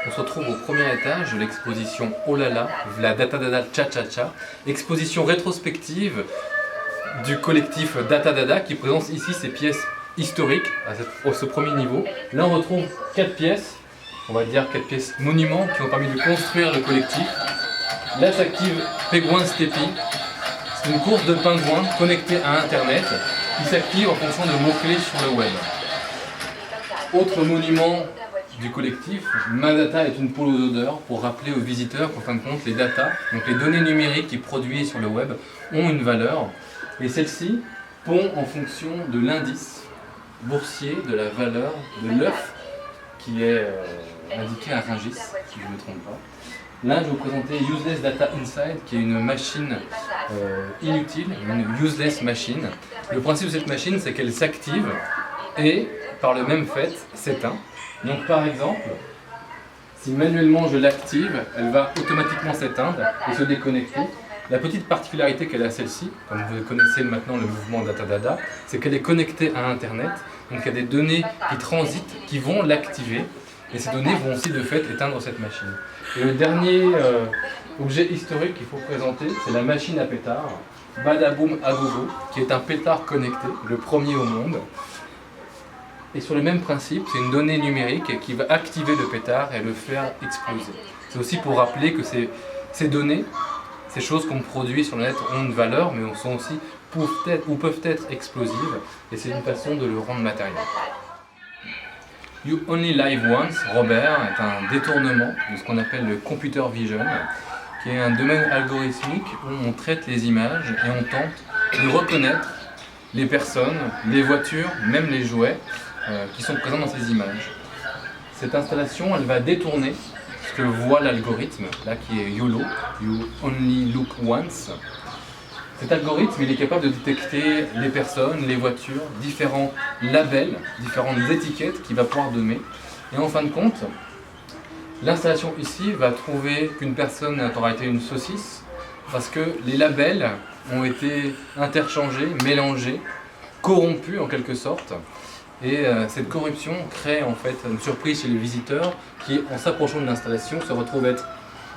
On se retrouve au premier étage de l'exposition Oh là là, la Data Dada Cha Cha Cha, exposition rétrospective du collectif Data Dada qui présente ici ses pièces historiques à ce premier niveau. Là on retrouve 4 pièces, on va dire 4 pièces monuments qui ont permis de construire le collectif. L'attractive Penguin Steppy, c'est une course de pingouins connectée à Internet qui s'active en fonction de mots-clés sur le web. Autre monument du collectif, Ma Data est une poule aux odeurs pour rappeler aux visiteurs qu'en fin de compte les data, donc les données numériques qui produisent sur le web, ont une valeur et celle-ci pond en fonction de l'indice boursier de la valeur de l'œuf qui est indiqué à Rungis, si je ne me trompe pas. Là, je vais vous présenter Useless Data Inside, qui est une machine inutile, une useless machine. Le principe de cette machine, c'est qu'elle s'active et, par le même fait, s'éteint. Donc, par exemple, si manuellement je l'active, elle va automatiquement s'éteindre et se déconnecter. La petite particularité qu'elle a celle-ci, comme vous connaissez maintenant le mouvement Data Dada, c'est qu'elle est connectée à Internet. Donc, il y a des données qui transitent, qui vont l'activer. Et ces données vont aussi de fait éteindre cette machine. Et le dernier objet historique qu'il faut présenter, c'est la machine à pétard, Badaboom Agogo, qui est un pétard connecté, le premier au monde. Et sur le même principe, c'est une donnée numérique qui va activer le pétard et le faire exploser. C'est aussi pour rappeler que ces données, ces choses qu'on produit sur le net ont une valeur, mais sont aussi peuvent être explosives, et c'est une façon de le rendre matériel. You Only Live Once, Robert, est un détournement de ce qu'on appelle le computer vision, qui est un domaine algorithmique où on traite les images et on tente de reconnaître les personnes, les voitures, même les jouets qui sont présents dans ces images. Cette installation, elle va détourner ce que voit l'algorithme, là qui est YOLO, You Only Look Once. Cet algorithme, il est capable de détecter les personnes, les voitures, différents labels, différentes étiquettes qu'il va pouvoir donner. Et en fin de compte, l'installation ici va trouver qu'une personne aura été une saucisse parce que les labels ont été interchangés, mélangés, corrompus en quelque sorte. Et cette corruption crée en fait une surprise chez les visiteurs qui, en s'approchant de l'installation, se retrouvent être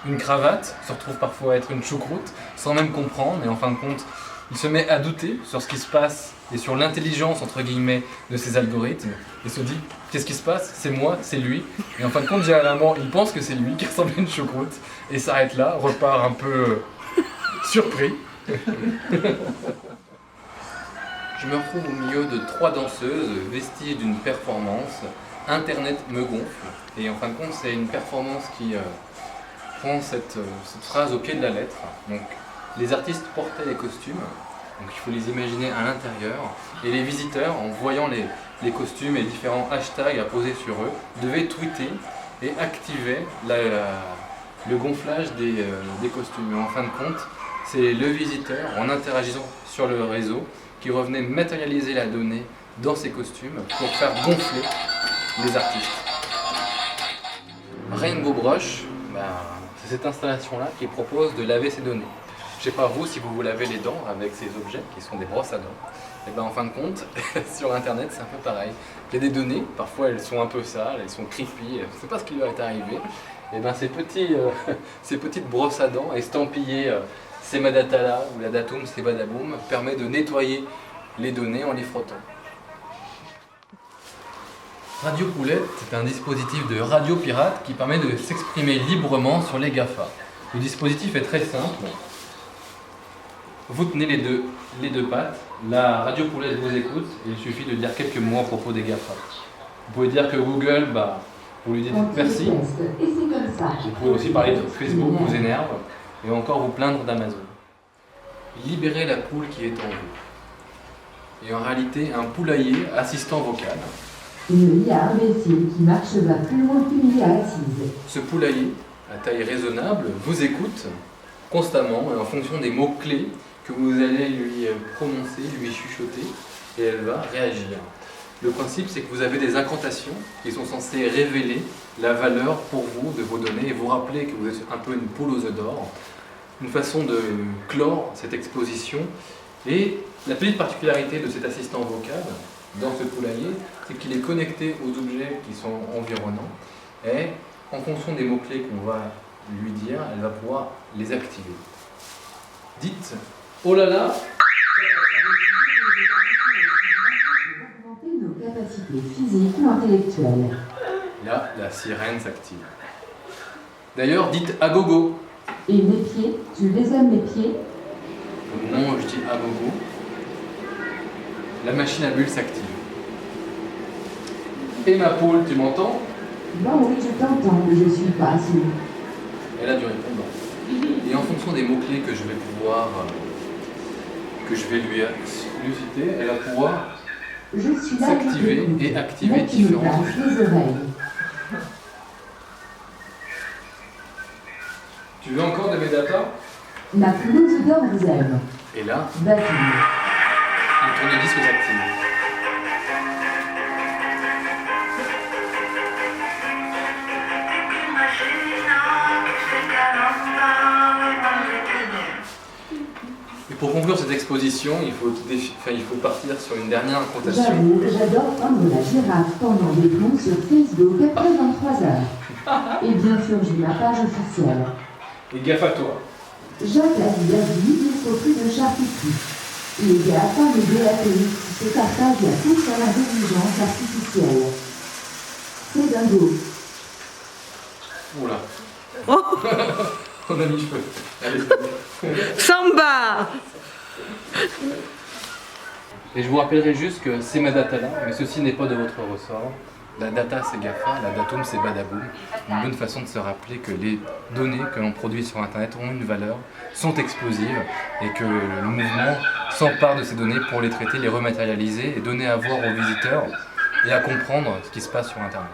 une cravate, se retrouve parfois être une choucroute, sans même comprendre, et en fin de compte, il se met à douter sur ce qui se passe et sur l'intelligence, entre guillemets, de ces algorithmes, et se dit, qu'est-ce qui se passe? C'est moi, c'est lui, et en fin de compte, généralement, il pense que c'est lui qui ressemble à une choucroute, et s'arrête là, repart un peu surpris. Je me retrouve au milieu de 3 danseuses, vestiges d'une performance, Internet me gonfle, et en fin de compte, c'est une performance qui prend cette phrase au pied de la lettre. Donc, les artistes portaient les costumes, donc il faut les imaginer à l'intérieur, et les visiteurs, en voyant les costumes et les différents hashtags à poser sur eux, devaient tweeter et activer le gonflage des costumes. Et en fin de compte, c'est le visiteur, en interagissant sur le réseau, qui revenait matérialiser la donnée dans ses costumes pour faire gonfler les artistes. Rainbow Brush, c'est cette installation-là qui propose de laver ces données. Je ne sais pas vous si vous vous lavez les dents avec ces objets qui sont des brosses à dents. Et bien en fin de compte, sur internet c'est un peu pareil. Il y a des données, parfois elles sont un peu sales, elles sont creepy, je ne sais pas ce qui leur est arrivé. Et bien ces petites brosses à dents estampillées c'est Ma Data là ou la Datum c'est Badaboom permet de nettoyer les données en les frottant. Radio Poulette, c'est un dispositif de radio pirate qui permet de s'exprimer librement sur les GAFA. Le dispositif est très simple. Vous tenez les deux pattes, la Radio Poulette vous écoute et il suffit de dire quelques mots à propos des GAFA. Vous pouvez dire que Google, vous lui dites merci. Vous pouvez aussi parler de Facebook, vous énerve et encore vous plaindre d'Amazon. Libérez la poule qui est en vous. Et en réalité, un poulailler assistant vocal. Une IA imbécile qui marche va plus loin qu'une IA assise. Ce poulailler, à taille raisonnable, vous écoute constamment et en fonction des mots-clés que vous allez lui prononcer, lui chuchoter, et elle va réagir. Le principe, c'est que vous avez des incantations qui sont censées révéler la valeur pour vous de vos données et vous rappeler que vous êtes un peu une poule aux œufs d'or. Une façon de clore cette exposition. Et la petite particularité de cet assistant vocal, dans ce poulailler, c'est qu'il est connecté aux objets qui sont environnants et en fonction des mots-clés qu'on va lui dire, elle va pouvoir les activer. Dites oh là là. Pour augmenter nos capacités physiques ou intellectuelles. Là, la sirène s'active. D'ailleurs, dites agogo. Et mes pieds, tu les aimes mes pieds? Au moment où je dis agogo, la machine à bulles s'active. Et ma poule, tu m'entends? Bon oui, je t'entends, mais je suis pas sourd. Elle a du répondant. Et en fonction des mots-clés que je vais pouvoir, que je vais lui citer, elle va pouvoir Je suis là, s'activer je t'écoute. et activer Mais tu me différents passes objets. les oreilles. Tu veux encore de mes datas? Ma pelouse d'or vous aime. Et là, Bâtiment. un tourne-disque s'active. Et pour conclure cette exposition, il faut partir sur une dernière cotation. J'avoue, j'adore prendre la girafe pendant des plombs sur Facebook après 23 heures. Et bien sûr, j'ai ma page officielle. Et gaffe à toi. Jacques a dit il faut plus de charcuterie. Les GAFA et BATX se partagent la course à l'intelligence artificielle. C'est dingo. Oula. On a mis feu. Allez. Samba! Et je vous rappellerai juste que c'est ma data là, mais ceci n'est pas de votre ressort. La data c'est GAFA, la datum c'est Badaboom. Une bonne façon de se rappeler que les données que l'on produit sur Internet ont une valeur, sont explosives et que le mouvement s'empare de ces données pour les traiter, les rematérialiser et donner à voir aux visiteurs et à comprendre ce qui se passe sur Internet.